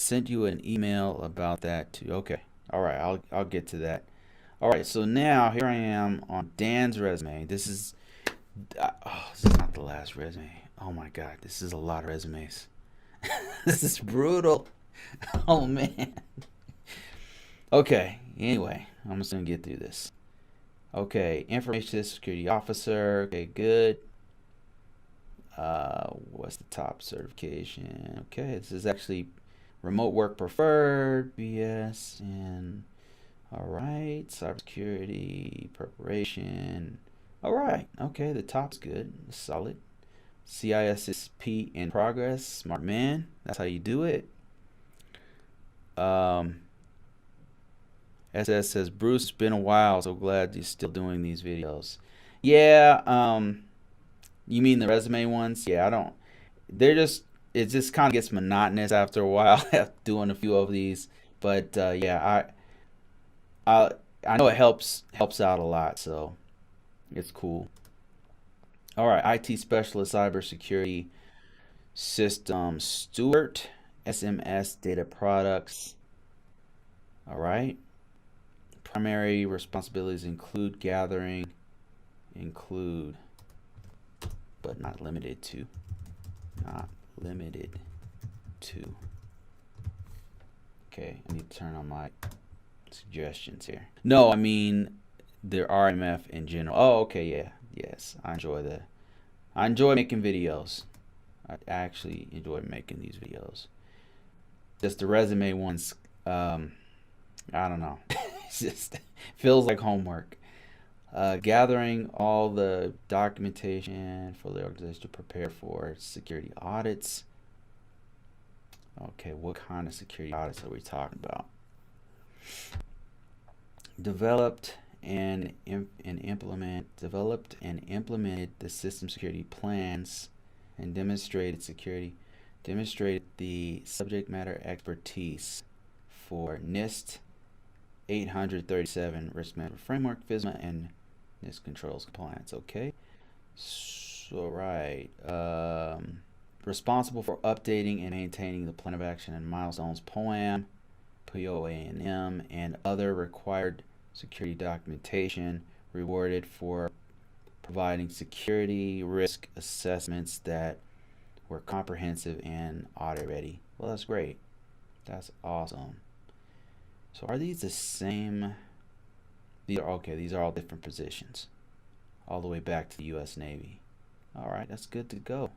sent you an email about that too. Okay. All right. I'll get to that. All right. So now here I am on Dan's resume. This is this is not the last resume. Oh my God, this is a lot of resumes. This is brutal. Oh man. Okay. Anyway, I'm just gonna get through this. Okay. Information security officer. Okay. Good. What's the top certification? Okay, this is actually remote work preferred, BS, and all right, cybersecurity preparation. All right, okay, the top's good, solid. CISSP in progress, smart man. That's how you do it. SS says, Bruce, it's been a while, so glad you're still doing these videos. Yeah, you mean the resume ones? Yeah, I don't. They're just. It just kind of gets monotonous after a while doing a few of these. But yeah, I know it helps out a lot, so it's cool. All right, IT specialist, cybersecurity system steward, SMS data products. All right. Primary responsibilities include, but not limited to. Not limited to. Okay, I need to turn on my suggestions here. No, I mean the RMF in general. Oh, okay, yeah, yes, I enjoy that. I enjoy making videos. I actually enjoy making these videos. Just the resume ones, I don't know. It just feels like homework. Gathering all the documentation for the organization to prepare for security audits. Okay, what kind of security audits are we talking about? Developed and implemented the system security plans and demonstrated the subject matter expertise for NIST 837 risk management framework, FISMA, and NIST controls compliance. Okay, so right, responsible for updating and maintaining the plan of action and milestones, POAM, POAM, and other required security documentation, rewarded for providing security risk assessments that were comprehensive and audit ready. Well, that's great. That's awesome. So are these the same? These are okay. These are all different positions, all the way back to the U.S. Navy. All right, that's good to go.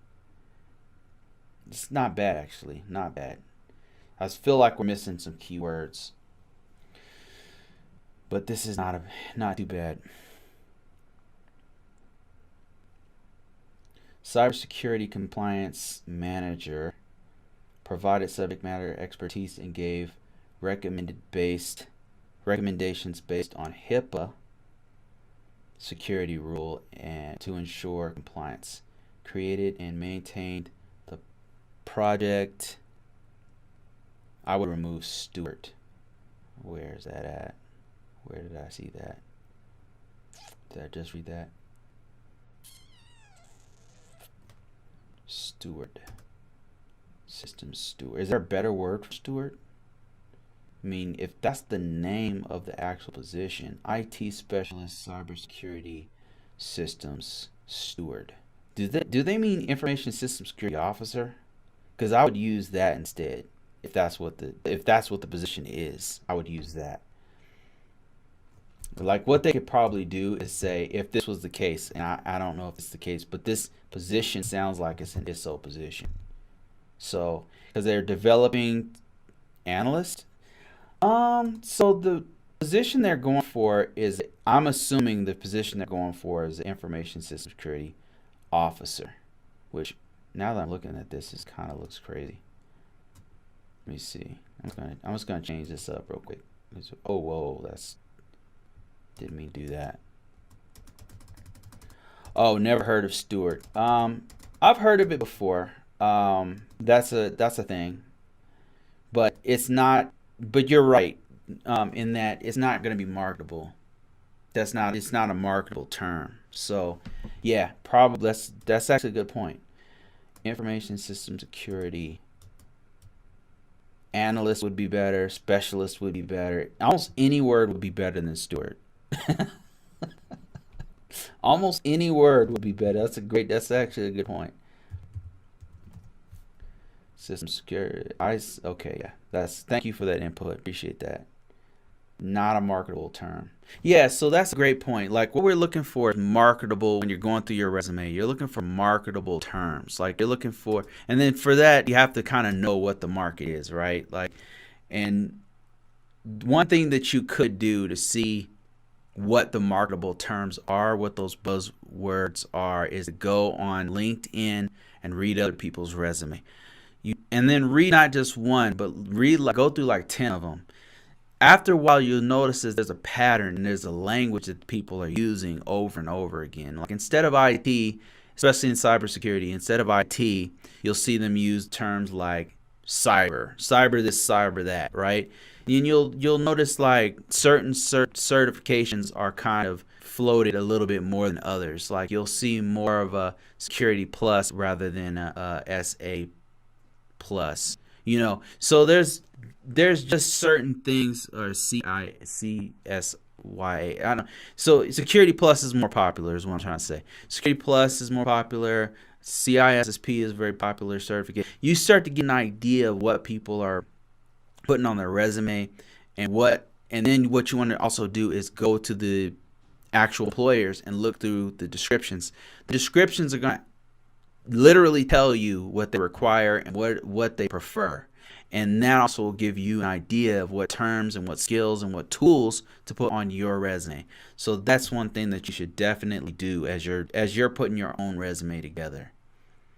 It's not bad, actually. Not bad. I just feel like we're missing some keywords, but this is not too bad. Cybersecurity compliance manager provided subject matter expertise and gave recommendations based on HIPAA security rule and to ensure compliance. Created and maintained the project. I would remove Stewart. Where is that at? Where did I see that? Did I just read that? Steward. System steward. Is there a better word for steward? I mean, if that's the name of the actual position, IT specialist, cybersecurity systems steward. Do they mean information system security officer? Because I would use that instead. If that's what the position is, I would use that. Like what they could probably do is say if this was the case, and I don't know if it's the case, but this position sounds like it's an ISSO position. So because they're developing analyst. So the position they're going for is, I'm assuming the position they're going for is the information system security officer, which now that I'm looking at this, it kind of looks crazy. Let me see. I'm just gonna change this up real quick. Oh, whoa, didn't mean to do that. Oh, never heard of Stewart. I've heard of it before. That's a thing, but it's not. But you're right, in that it's not going to be marketable. It's not a marketable term. So, yeah, probably that's actually a good point. Information system security Analyst would be better. Specialist would be better. Almost any word would be better than steward. Almost any word would be better. That's actually a good point. System security. Okay, yeah. Thank you for that input. Appreciate that. Not a marketable term. Yeah, so that's a great point. Like, what we're looking for is marketable. When you're going through your resume, you're looking for marketable terms. Like, you're looking for, and then for that, you have to kind of know what the market is, right? Like, and one thing that you could do to see what the marketable terms are, what those buzzwords are, is to go on LinkedIn and read other people's resume. And then read not just one, but go through like 10 of them. After a while, you'll notice that there's a pattern and there's a language that people are using over and over again. Like, instead of IT, especially in cybersecurity, instead of IT, you'll see them use terms like cyber this, cyber that, right? And you'll notice like certain certifications are kind of floated a little bit more than others. Like, you'll see more of a security plus rather than a SA plus. So there's just certain things, or CSYA. I don't know. So security plus is more popular, is what I'm trying to say. Security plus is more popular. CISSP is very popular certificate. You start to get an idea of what people are putting on their resume, and then what you want to also do is go to the actual employers and look through the descriptions. The descriptions are going to literally tell you what they require and what they prefer. And that also will give you an idea of what terms and what skills and what tools to put on your resume. So that's one thing that you should definitely do as you're putting your own resume together.